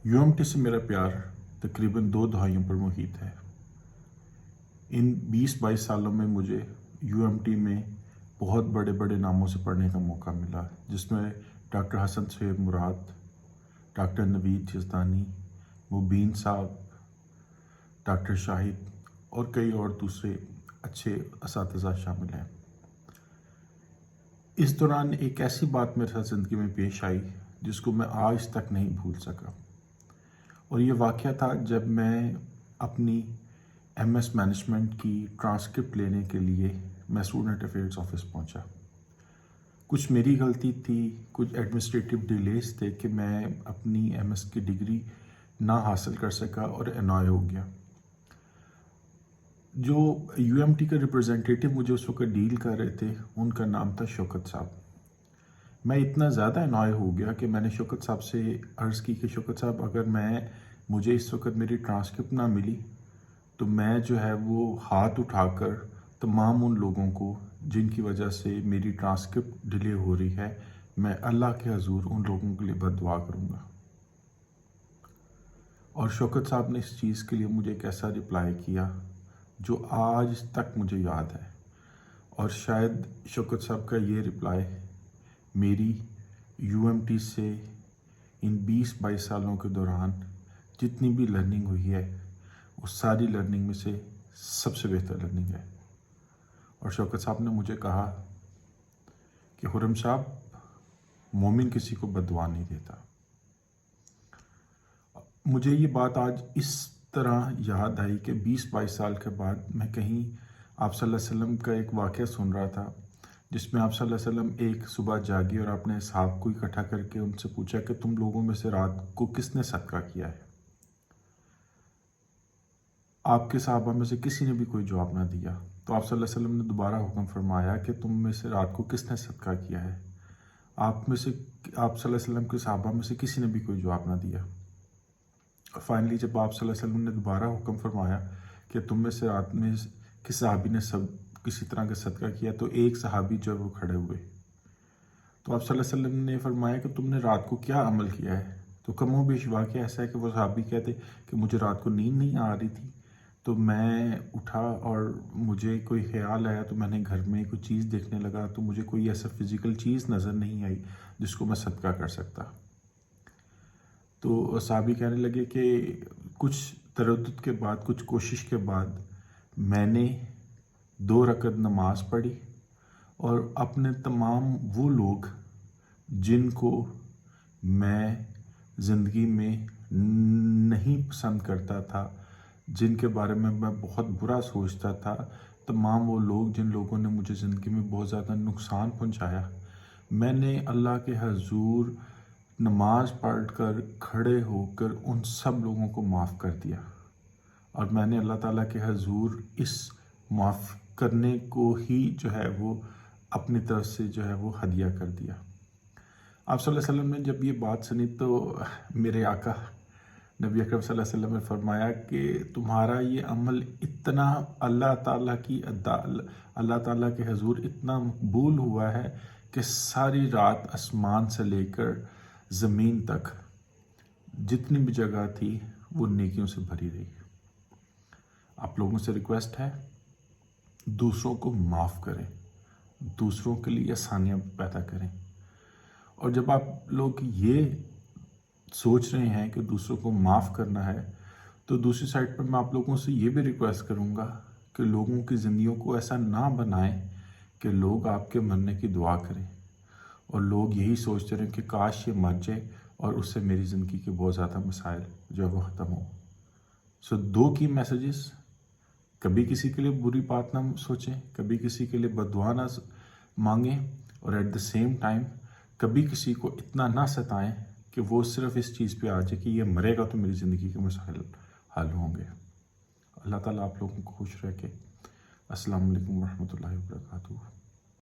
UMT سے میرا پیار تقریباً 2 دہائیوں پر محیط ہے۔ ان 20-22 سالوں میں مجھے UMT میں بہت بڑے بڑے ناموں سے پڑھنے کا موقع ملا، جس میں ڈاکٹر حسن سہیب مراد، ڈاکٹر نوید یزدانی، مبین صاحب، ڈاکٹر شاہد اور کئی اور دوسرے اچھے اساتذہ شامل ہیں۔ اس دوران ایک ایسی بات میرے ساتھ زندگی میں پیش آئی جس کو میں آج تک نہیں بھول سکا، اور یہ واقعہ تھا جب میں اپنی MS مینجمنٹ کی ٹرانسکرپٹ لینے کے لیے میں اسٹوڈنٹ افیئرز آفس پہنچا۔ کچھ میری غلطی تھی، کچھ ایڈمنسٹریٹو ڈیلیز تھے کہ میں اپنی MS کی ڈگری نہ حاصل کر سکا اور انوائے ہو گیا۔ جو UMT کا ریپرزینٹیٹو مجھے اس وقت ڈیل کر رہے تھے، ان کا نام تھا شوکت صاحب۔ میں اتنا زیادہ انوائے ہو گیا کہ میں نے شوکت صاحب سے عرض کی کہ شوکت صاحب، اگر مجھے اس وقت میری ٹرانسکرپٹ نہ ملی تو میں جو ہے وہ ہاتھ اٹھا کر تمام ان لوگوں کو جن کی وجہ سے میری ٹرانسکرپٹ ڈیلے ہو رہی ہے، میں اللہ کے حضور ان لوگوں کے لیے بد دعا کروں گا۔ اور شوکت صاحب نے اس چیز کے لیے مجھے ایک ایسا رپلائی کیا جو آج تک مجھے یاد ہے، اور شاید شوکت صاحب کا یہ رپلائی میری UMT سے ان 20-22 سالوں کے دوران جتنی بھی لرننگ ہوئی ہے اس ساری لرننگ میں سے سب سے بہتر لرننگ ہے۔ اور شوکت صاحب نے مجھے کہا کہ خرم صاحب، مومن کسی کو بد دعا نہیں دیتا۔ مجھے یہ بات آج اس طرح یاد آئی کہ 20-22 سال کے بعد میں کہیں آپ صلی اللہ علیہ وسلم کا ایک واقعہ سن رہا تھا، جس میں آپ صلی اللہ علیہ وسلم ایک صبح جاگے اور اپنے اصحاب کو اکٹھا کر کے ان سے پوچھا کہ تم لوگوں میں سے رات کو کس نے صدقہ کیا ہے؟ آپ کے صحابہ میں سے کسی نے بھی کوئی جواب نہ دیا، تو آپ صلی اللہ علیہ وسلم نے دوبارہ حکم فرمایا کہ تم میں سے رات کو کس نے صدقہ کیا ہے؟ آپ صلی اللہ علیہ وسلم کے صحابہ میں سے کسی نے بھی کوئی جواب نہ دیا۔ فائنلی جب آپ صلی اللہ علیہ وسلم نے دوبارہ حکم فرمایا کہ تم میں سے رات میں کس صحابی نے کسی طرح کا صدقہ کیا، تو ایک صحابی جو وہ کھڑے ہوئے، تو آپ صلی اللہ علیہ وسلم نے فرمایا کہ تم نے رات کو کیا عمل کیا ہے؟ تو کم و بیش واقعہ ایسا ہے کہ وہ صحابی کہتے کہ مجھے رات کو نیند نہیں آ رہی تھی، تو میں اٹھا اور مجھے کوئی خیال آیا، تو میں نے گھر میں کوئی چیز دیکھنے لگا، تو مجھے کوئی ایسا فزیکل چیز نظر نہیں آئی جس کو میں صدقہ کر سکتا۔ تو صحابی کہنے لگے کہ کچھ تردد کے بعد، کچھ کوشش کے بعد میں نے 2 رکعت نماز پڑھی، اور اپنے تمام وہ لوگ جن کو میں زندگی میں نہیں پسند کرتا تھا، جن کے بارے میں میں بہت برا سوچتا تھا، تمام وہ لوگ جن لوگوں نے مجھے زندگی میں بہت زیادہ نقصان پہنچایا، میں نے اللہ کے حضور نماز پڑھ کر کھڑے ہو کر ان سب لوگوں کو معاف کر دیا، اور میں نے اللہ تعالیٰ کے حضور اس معاف کرنے کو ہی جو ہے وہ اپنی طرف سے جو ہے وہ ہدیہ کر دیا۔ آپ صلی اللہ علیہ وسلم نے جب یہ بات سنی تو میرے آقا نبی اکرم صلی اللہ علیہ وسلم نے فرمایا کہ تمہارا یہ عمل اتنا اللہ تعالیٰ کے حضور اتنا مقبول ہوا ہے کہ ساری رات آسمان سے لے کر زمین تک جتنی بھی جگہ تھی وہ نیکیوں سے بھری رہی۔ آپ لوگوں سے ریکویسٹ ہے، دوسروں کو معاف کریں، دوسروں کے لیے آسانیاں پیدا کریں، اور جب آپ لوگ یہ سوچ رہے ہیں کہ دوسروں کو معاف کرنا ہے، تو دوسری سائڈ پر میں آپ لوگوں سے یہ بھی ریکویسٹ کروں گا کہ لوگوں کی زندگیوں کو ایسا نہ بنائیں کہ لوگ آپ کے مرنے کی دعا کریں، اور لوگ یہی سوچتے رہیں کہ کاش یہ مر جائے اور اس سے میری زندگی کے بہت زیادہ مسائل جو ہے وہ ختم ہوں۔ سو 2 کی میسیجز: کبھی کسی کے لیے بری بات نہ سوچیں، کبھی کسی کے لیے بد دعا نہ مانگیں، اور ایٹ دا سیم ٹائم کبھی کسی کو اتنا نہ ستائیں کہ وہ صرف اس چیز پہ آ جائے کہ یہ مرے گا تو میری زندگی کے مسائل حل ہوں گے۔ اللہ تعالیٰ آپ لوگوں کو خوش رکھے۔ السلام علیکم ورحمۃ اللہ وبرکاتہ۔